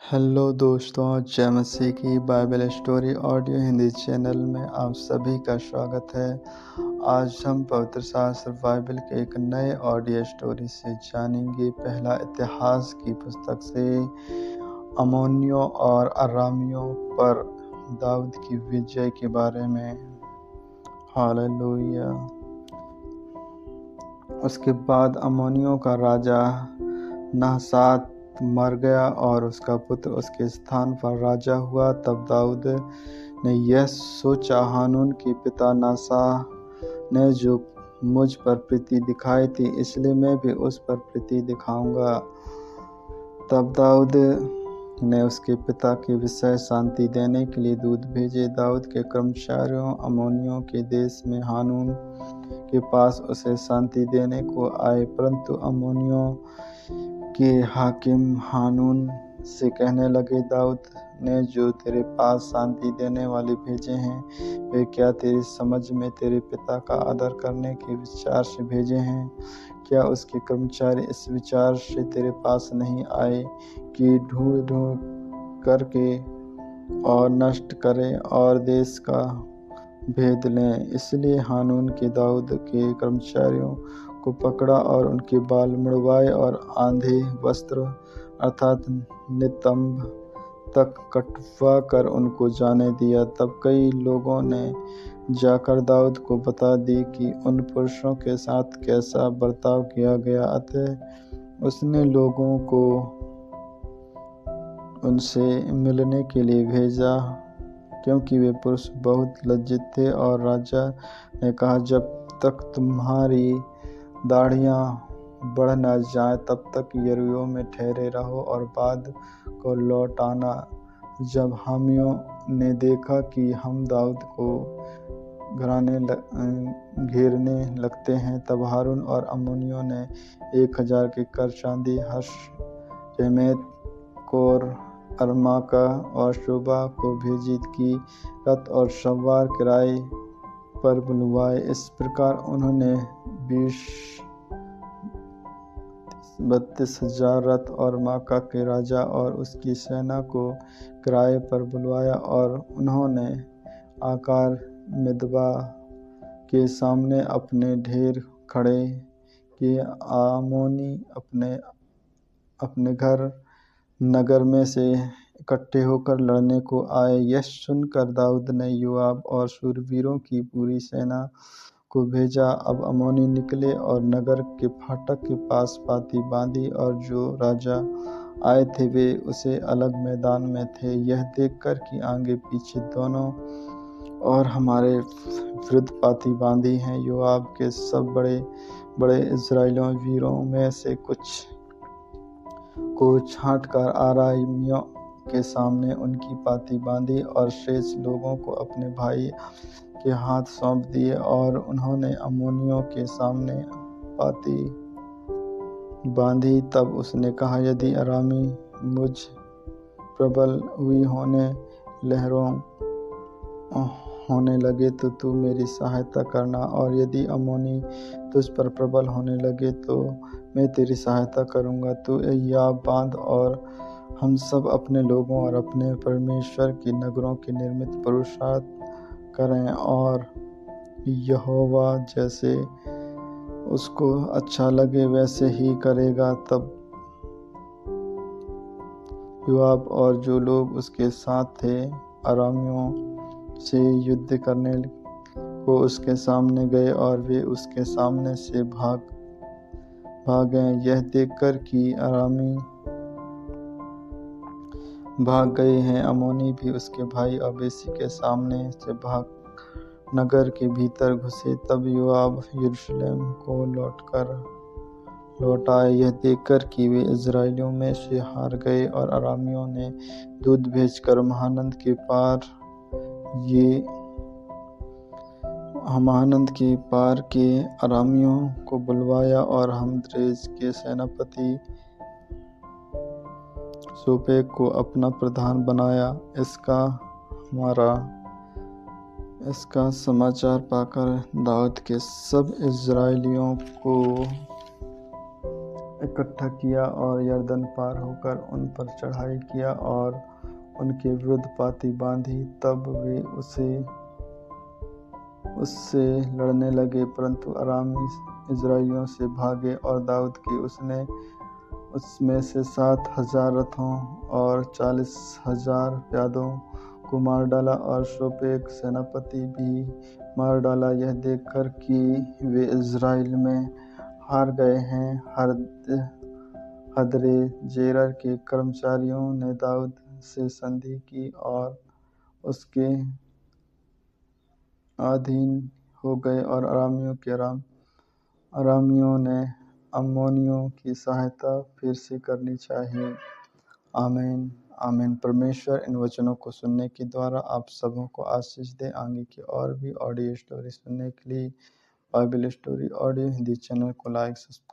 Hello दोस्तों, जय मसीह की Bible story audio Hindi channel में आप सभी का स्वागत है। आज हम पवित्र शास्त्र बाइबल के एक नए ऑडियो स्टोरी से जानेंगे। पहला इतिहास की पुस्तक से अम्मोनियों और अरामियों पर दाऊद की विजय के बारे में। हालेलुया। उसके बाद अम्मोनियों का राजा नहशात मर गया और उसका पुत्र उसके स्थान पर राजा हुआ। तब दाऊद ने यह सोचा, हानून के पिता नहशात ने जो मुझ पर प्रीति दिखाई थी, इसलिए मैं भी उस पर प्रीति दिखाऊंगा। तब दाऊद ने उसके पिता के विषय शांति देने के लिए दूत भेजे। दाऊद के कर्मचारियों अम्मोनियों के देश में हानून के पास उसे शांति देने को आए, परंतु अम्मोनियों के हाकिम हानून से कहने लगे, दाऊद ने जो तेरे पास शांति देने वाले भेजे हैं, वे क्या तेरी समझ में तेरे पिता का आदर करने के विचार से भेजे हैं? क्या उसके कर्मचारी इस विचार से तेरे पास नहीं आए कि ढूंढ करके और नष्ट करें और देश का भेद लें? इसलिए हानून के दाऊद के कर्मचारियों को पकड़ा और उनके बाल मुड़वाए और आंधे वस्त्र अर्थात नितंब तक कटवा कर उनको जाने दिया। तब कई लोगों ने जाकर दाऊद को बता दी कि उन पुरुषों के साथ कैसा बर्ताव किया गया। अतः उसने लोगों को उनसे मिलने के लिए भेजा, क्योंकि वे पुरुष बहुत लज्जित थे। और राजा ने कहा, जब तक तुम्हारी दाढ़ियाँ बढ़ न जाए तब तक यरीहो में ठहरे रहो और बाद को लौट आना। जब हामियों ने देखा कि हम दाऊद को घेरने लगते हैं, तब हारून और अम्मोनियों ने 1000 के कर चांदी हशरेमेत कोर अरमाका और शोबा को भेजी कि रथ और सवार किराए पर बुलवाए। इस प्रकार उन्होंने 32,000 रथ और माका के राजा और उसकी सेना को किराए पर बुलवाया। और उन्होंने आकार मिदबा के सामने अपने ढेर खड़े किए। अम्मोनी अपने घर नगर में से इकट्ठे होकर लड़ने को आए। यह सुनकर दाऊद ने योआब और शूरवीरों की पूरी सेना को भेजा। अब अम्मोनी निकले और नगर के फाटक के पास पाती बांधी, और जो राजा आए थे वे उसे अलग मैदान में थे। यह देखकर कि आगे पीछे दोनों और हमारे विरुद्ध पाती बांधी हैं, योआब के सब बड़े बड़े इस्राएलियों वीरों में से कुछ को छांटकर अरामियों के सामने उनकी पाती बांधी और शेष लोगों को अपने भाई के हाथ सौंप दिए। और उन्होंने अम्मोनियों के सामने पाती बांधी। तब उसने कहा, यदि अरामी मुझ प्रबल हुई लहरों होने लगे तो तू मेरी सहायता करना, और यदि अम्मोनी तुझ पर प्रबल होने लगे तो मैं तेरी सहायता करूँगा। तू याब बांध और हम सब अपने लोगों और अपने परमेश्वर के नगरों के निमित्त पुरुषार्थ करें, और यहोवा जैसे उसको अच्छा लगे वैसे ही करेगा। तब योआब और जो लोग उसके साथ थे अरामियों से युद्ध करने को उसके सामने गए, और वे उसके सामने से भागे। यह देखकर कि अरामी भाग गए हैं, अम्मोनी भी उसके भाई अबेसी के सामने से भाग नगर के भीतर घुसे। तब योआब यरूशलेम को लौट आए, यह देखकर कि वे इस्राएलियों में से हार गए। और अरामियों ने दूत भेजकर महानद के पार के अरामियों को बुलवाया और हमद्रेज के सेनापति सोपेक को अपना प्रधान बनाया। इसका समाचार पाकर दाऊद के सब इस्राएलियों को इकट्ठा किया और यरदन पार होकर उन पर चढ़ाई किया और उनके विरुद्ध पाती बांधी। तब वे उससे लड़ने लगे, परंतु अरामी इज़राइलियों से भागे और दाऊद की उसमें से 7,000 रथों और 40,000 प्यादों को मार डाला और शोपेक सेनापति भी मार डाला। यह देखकर कि वे इज़राइल में हार गए हैं, हदरेजेर के कर्मचारियों ने दाऊद से संधि की और उसके अधीन हो गए और अरामियों ने अम्मोनियों की सहायता फिर से करनी चाहिए। आमीन आमीन। परमेश्वर इन वचनों को सुनने के द्वारा आप सबों को आशीष दे। आगे की और भी ऑडियो स्टोरी सुनने के लिए Bible story audio Hindi channel को लाइक सब्सक्राइब